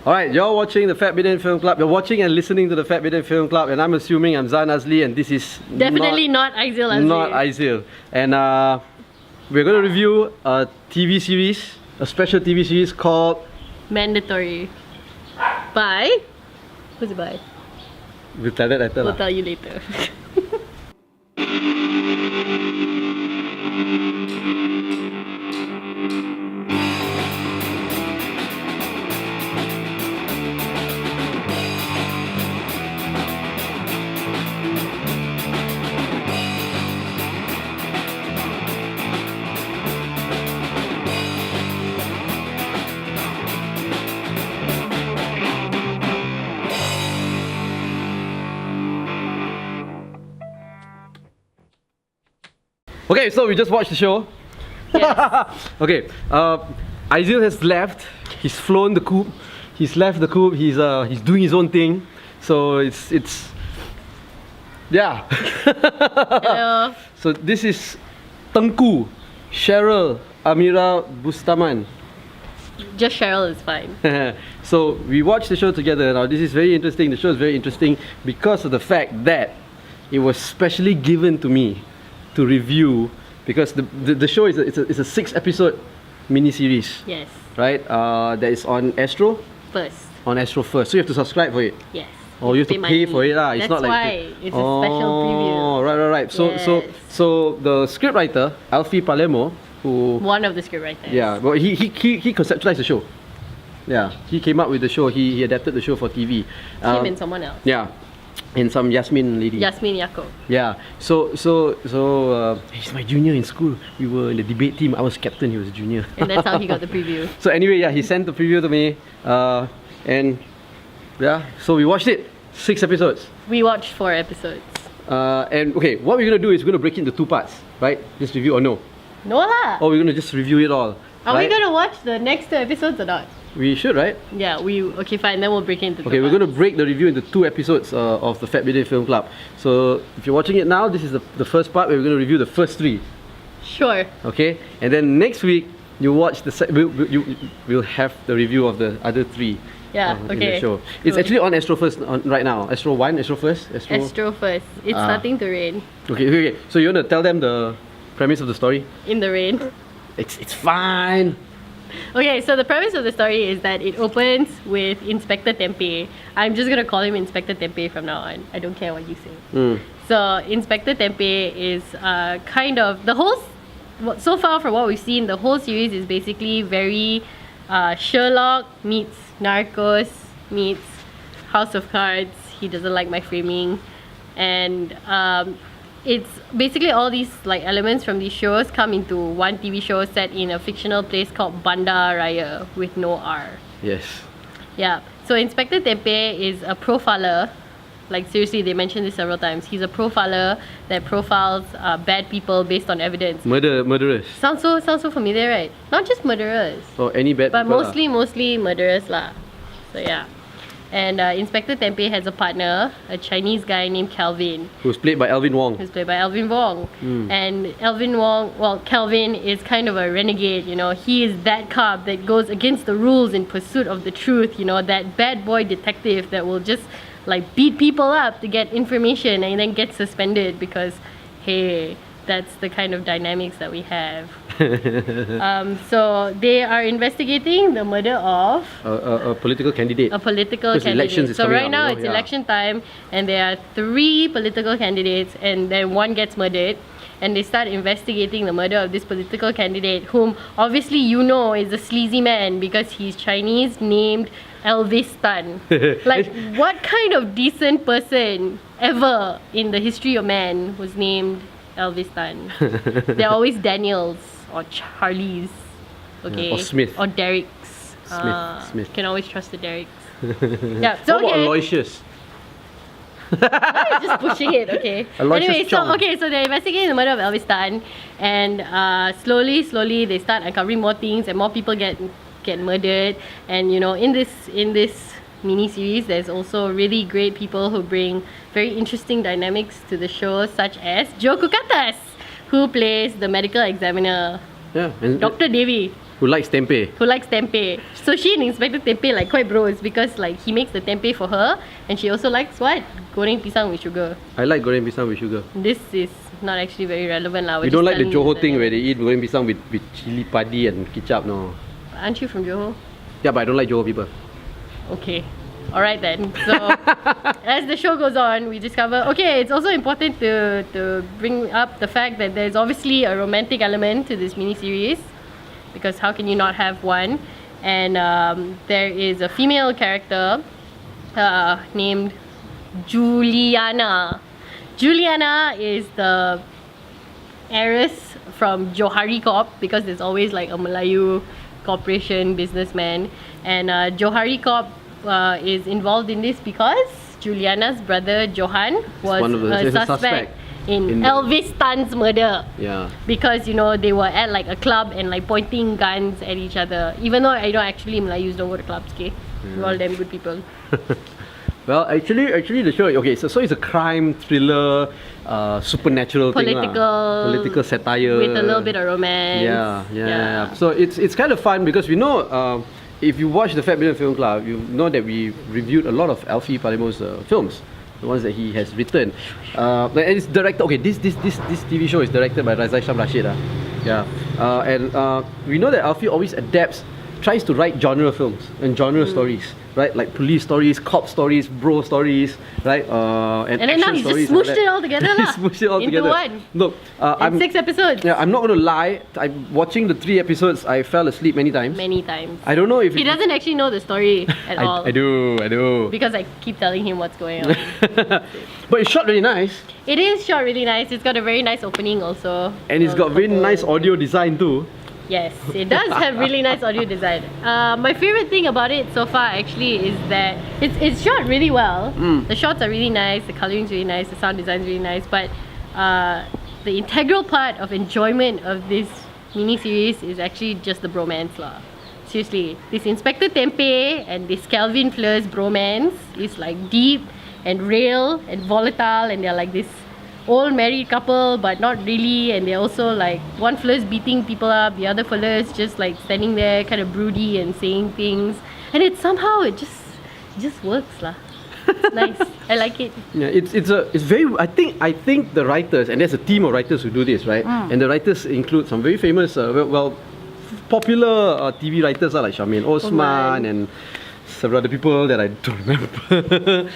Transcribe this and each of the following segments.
Alright, you're watching the Fat Bidin Film Club. You're watching and listening to the Fat Bidin Film Club, and I'm assuming I'm Zan Azli, and this is definitely not Aizil Azli. Not Aizil. And we're going to review a TV series, a special TV series called Mandatori. By? Who's it by? We'll tell that later. We'll tell you later. Okay, so we just watched the show. Yes. Okay, Aizil has left. He's flown the coop. He's left the coop. He's doing his own thing. So it's yeah. Hello. So this is Tengku, Cheryl, Amira Bustaman. Just Cheryl is fine. So we watched the show together. Now this is very interesting. The show is very interesting because of the fact that it was specially given to me to review, because the show is it's a 6-episode mini-series. Yes. Right? That is on Astro? First. On Astro First. So you have to subscribe for it? Yes. Oh, you have to pay for it lah. It's That's not like why it's a special preview. Oh, right. So the scriptwriter, Alfie Palermo, who one of the scriptwriters. yeah, well he conceptualized the show. Yeah, he came up with the show. He adapted the show for TV. Him and someone else. Yeah, and some Yasmin lady. Yasmin Yaakob. Yeah. So he's my junior in school. We were in the debate team. I was captain. He was junior. And that's how he got the preview. So anyway, yeah, he sent the preview to me, and yeah, so we watched it. 6 episodes. We watched 4 episodes. And okay, what we're gonna do is we're gonna break it into 2 parts, right? Just review or no? No lah. Or we're gonna just review it all. Are right? we gonna watch the next 2 episodes or not? We should, right? Yeah, okay, fine. Then we'll break it into. Okay, we're gonna break the review into 2 episodes of the Fat Bidin Film Club. So if you're watching it now, this is the first part where we're gonna review the first 3. Sure. Okay, and then next week you watch we'll have the review of the other 3. Yeah. In Okay. the show. It's Cool. actually on Astro First right now. Astro 1, Astro First, Astro First. It's starting to rain. Okay. So you wanna tell them the premise of the story? In the rain. It's fine. Okay, so the premise of the story is that it opens with Inspector Tempeh. I'm just gonna call him Inspector Tempeh from now on. I don't care what you say. So Inspector Tempeh is kind of the whole. So far, from what we've seen, the whole series is basically very Sherlock meets Narcos meets House of Cards. He doesn't like my framing, and it's basically all these like elements from these shows come into one TV show set in a fictional place called Bandar Raya with no R. Yes. Yeah. So Inspector Tempeh is a profiler. Like seriously, they mentioned this several times. He's a profiler that profiles bad people based on evidence. Murderers. Sounds so familiar, right? Not just murderers, Or any bad but people. mostly murderers lah. So yeah. And Inspector Tempeh has a partner, a Chinese guy named Calvin, Who's played by Alvin Wong. who's played by Alvin Wong. And Calvin is kind of a renegade, you know. He is that cop that goes against the rules in pursuit of the truth, you know, that bad boy detective that will just like beat people up to get information and then get suspended because, hey, that's the kind of dynamics that we have. So they are investigating the murder of A political candidate. a political Because candidate. elections is So coming right up, now you know, it's yeah. election time, and there are 3 political candidates, and then one gets murdered. And they start investigating the murder of this political candidate, whom obviously you know is a sleazy man because he's Chinese, named Elvis Tan. Like, what kind of decent person ever in the history of man was named Elvis Tan? They're always Daniels or Charlies, okay, Or Smith. or Derricks. Smith. Can always trust the Derricks. Yeah. So What about okay. Aloysius? You're just pushing it, okay. Aloysius Anyway, Chong. so they're investigating the murder of Elvis Tan, and slowly they start uncovering more things, and more people get murdered. And you know, in this mini series, there's also really great people who bring very interesting dynamics to the show, such as Joe Kukatas, who plays the medical examiner, Yeah. And Dr. Devi. who likes tempeh. So she and Inspector Tempeh like quite bros because like he makes the tempeh for her and she also likes what? Goreng pisang with sugar. I like goreng pisang with sugar. This is not actually very relevant lah. You don't like the Johor thing where they eat goreng pisang with chili padi and ketchup, no? Aren't you from Johor? Yeah, but I don't like Johor people. Okay. Alright then. So as the show goes on, we discover okay, it's also important to bring up the fact that there's obviously a romantic element to this miniseries because how can you not have one? And there is a female character named Juliana. Juliana is the heiress from Johari Corp because there's always like a Melayu corporation businessman, and Johari Corp is involved in this because Juliana's brother Johan was a suspect in Elvis Tan's murder. Yeah. Because you know they were at like a club and like pointing guns at each other. Even though I know actually Melayus don't go to clubs, okay? We're all damn good people. Well, actually, the show. Okay, so it's a crime thriller, supernatural political satire with a little bit of romance. Yeah. So it's kind of fun because we know if you watch the Fat Bidin Film Club, you know that we reviewed a lot of Alfie Palimo's films, the ones that he has written. And it's directed. Okay, this TV show is directed by Razai Sham Rashid. And we know that Alfie always tries to write genre films and genre stories, right? Like police stories, cop stories, bro stories, right? And then now he's just smooshed it all together. He smooshed it all into together. one. Look, in 6 episodes. Yeah, I'm not going to lie. I'm watching the 3 episodes. I fell asleep many times. I don't know if he doesn't actually know the story at all. I do. Because I keep telling him what's going on. But it's shot really nice. It is shot really nice. It's got a very nice opening also. And it's got very nice audio design too. Yes, it does have really nice audio design. My favorite thing about it so far actually is that it's shot really well. The shots are really nice, the coloring's really nice, the sound design's really nice, but the integral part of enjoyment of this mini-series is actually just the bromance lah. Seriously, this Inspector Tempeh and this Calvin Fleur's bromance is like deep and real and volatile, and they're like this old married couple but not really, and they're also like one fella's beating people up, the other fella's just like standing there kind of broody and saying things, and it just works lah. It's nice. I like it. Yeah, it's very. I think the writers, and there's a team of writers who do this, right? And the writers include some very famous, popular TV writers like Charmaine Osman and several other people that I don't remember.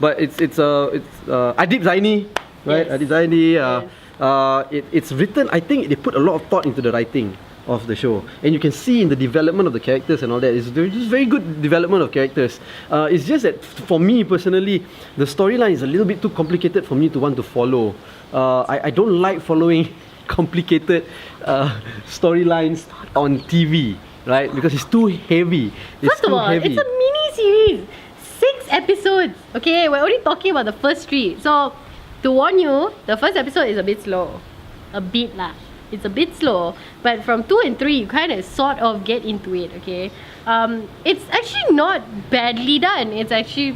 But it's Adib Zaini, right? Yes. Adib Zaini. It's written. I think they put a lot of thought into the writing of the show, and you can see in the development of the characters and all that. It's just very good development of characters. It's just that for me personally, the storyline is a little bit too complicated for me to want to follow. I don't like following complicated storylines on TV, right? Because it's too heavy. First of all, it's a mini series, 6 episodes. Okay, we're only talking about the first 3. So to warn you, the first episode is a bit slow, a bit lah. It's a bit slow, but from 2 and 3, you kind of sort of get into it. Okay, it's actually not badly done. It's actually,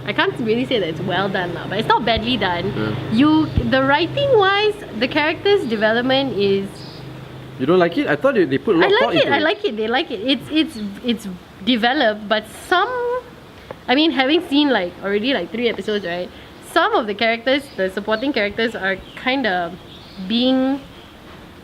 I can't really say that it's well done now, but it's not badly done. The writing wise, the characters' development is. You don't like it? I thought they put a lot of thought into it. I like it. They like it. It's developed, but some, I mean, having seen like already like 3 episodes, right? Some of the characters, the supporting characters, are kind of being,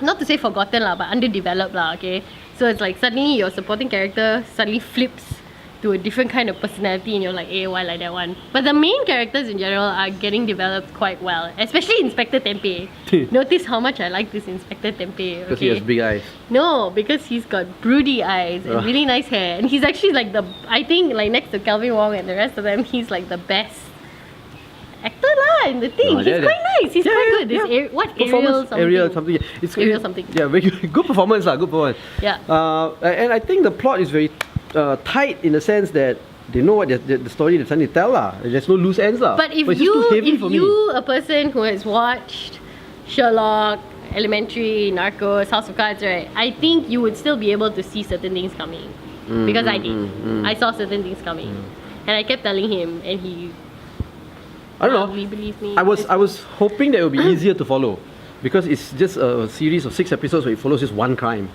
not to say forgotten lah, but underdeveloped lah. Okay, so it's like suddenly your supporting character suddenly flips to a different kind of personality, and you're like, hey, why like that one? But the main characters in general are getting developed quite well, especially Inspector Tempeh. Notice how much I like this Inspector Tempeh. Because he has big eyes. No, because he's got broody eyes and really nice hair, and he's actually like I think like next to Kelvin Wong and the rest of them, he's like the best actor lah in the thing. He's quite nice. He's quite good. What Ariel something? Ariel something. Yeah, very good performance lah. Good performance. Yeah. And I think the plot is very tight in the sense that they know what the story they're trying to tell lah. There's no loose ends lah. But if you, a person who has watched Sherlock, Elementary, Narcos, House of Cards, right? I think you would still be able to see certain things coming, because I did. I saw certain things coming, and I kept telling him, and he. I don't know. He believes me. I was hoping that it would be easier to follow, because it's just a series of 6 episodes where it follows just one crime,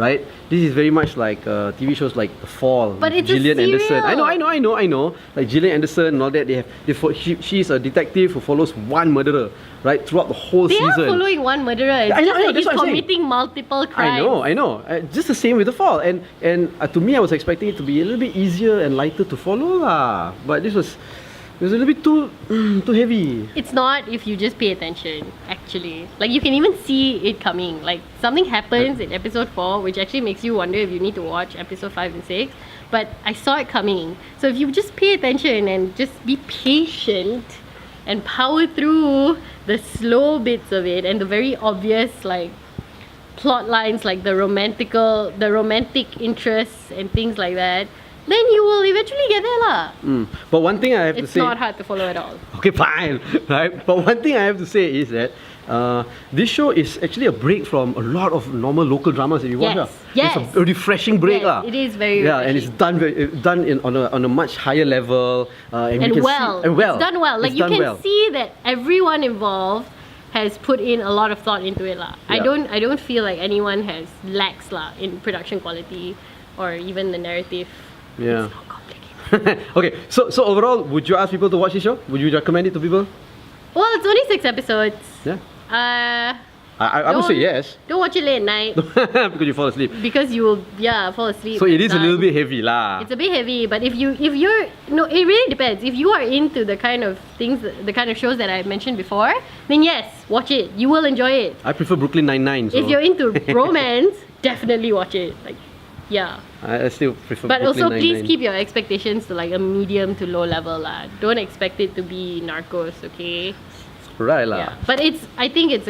right? This is very much like TV shows like The Fall. But with it's a Gillian Anderson. serial. I know. Like Gillian Anderson and all that. She's a detective who follows one murderer, right, throughout the whole They season. are following one murderer. It's I know, just that that's he's what I'm saying. committing multiple crimes. I know. Just the same with The Fall, and to me, I was expecting it to be a little bit easier and lighter to follow, lah. But it was a little bit too heavy. It's not if you just pay attention, actually. Like, you can even see it coming. Like, something happens in episode 4, which actually makes you wonder if you need to watch episode 5 and 6. But I saw it coming. So if you just pay attention and just be patient and power through the slow bits of it and the very obvious, like, plot lines, like the romantic interests and things like that, then you will eventually get there, lah. But one thing I have to It's say. not hard to follow at all. Okay, fine, right? But one thing I have to say is that this show is actually a break from a lot of normal local dramas that you watch. Yes. It's a refreshing break. Yes, it is very and it's done on a much higher level. And you can well. see, and well. It's done well. Like, It's you done can well. see that everyone involved has put in a lot of thought into it, lah. Yeah. I don't feel like anyone has lacks, lah, in production quality or even the narrative. Yeah. It's not complicated. Okay, so overall, would you ask people to watch this show? Would you recommend it to people? Well, it's only 6 episodes. Yeah. I would say yes. Don't watch it late at night Because you fall asleep. because you will fall asleep. So when it is it's a little done. bit heavy lah. It's a bit heavy, but if you're no, it really depends. If you are into the kind of things, the kind of shows that I mentioned before, then yes, watch it. You will enjoy it. I prefer Brooklyn Nine-Nine. So If you're into romance, definitely watch it. Like, yeah. I still prefer But Brooklyn also, please Nine-Nine. keep your expectations to like a medium to low level, lah. Don't expect it to be Narcos, okay? Right lah. Yeah. But I think it's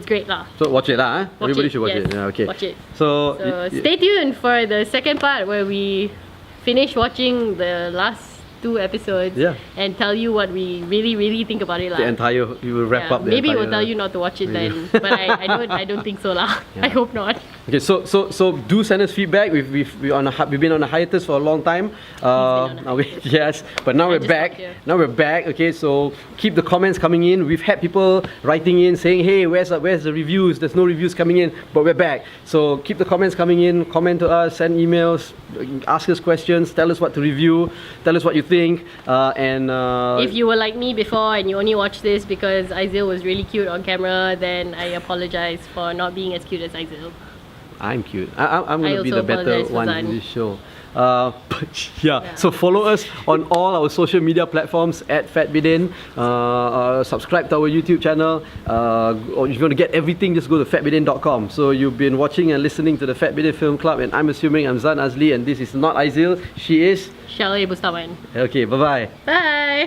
great, lah. So watch it lah. Watch Everybody it, should watch yes. it. Yeah, okay. Watch it. So, So stay tuned for the second part where we finish watching the last 2 episodes Yeah. and tell you what we really think about it, lah. we will wrap up the Maybe entire... we'll tell you not to watch it then, but I don't think so, lah. I hope not. Okay, so do send us feedback. We've been on a hiatus for a long time. Yes, but now we're just back. stopped here. Now we're back. Okay, so keep the comments coming in. We've had people writing in saying, "Hey, where's the reviews? There's no reviews coming in." But we're back. So keep the comments coming in. Comment to us. Send emails. Ask us questions. Tell us what to review. Tell us what you think. If you were like me before and you only watched this because Aizil was really cute on camera, then I apologize for not being as cute as Aizil. I'm cute. I'm going to be also the better apologize for one Zan. in this show. But yeah, so follow us on all our social media platforms at FatBidin. Subscribe to our YouTube channel. Or if you want to get everything, just go to fatbidin.com. So you've been watching and listening to the Fat Bidin Film Club, and I'm assuming I'm Zan Azli, and this is not Aizil. She is... Shelley Bustawan. Okay, bye-bye. Bye!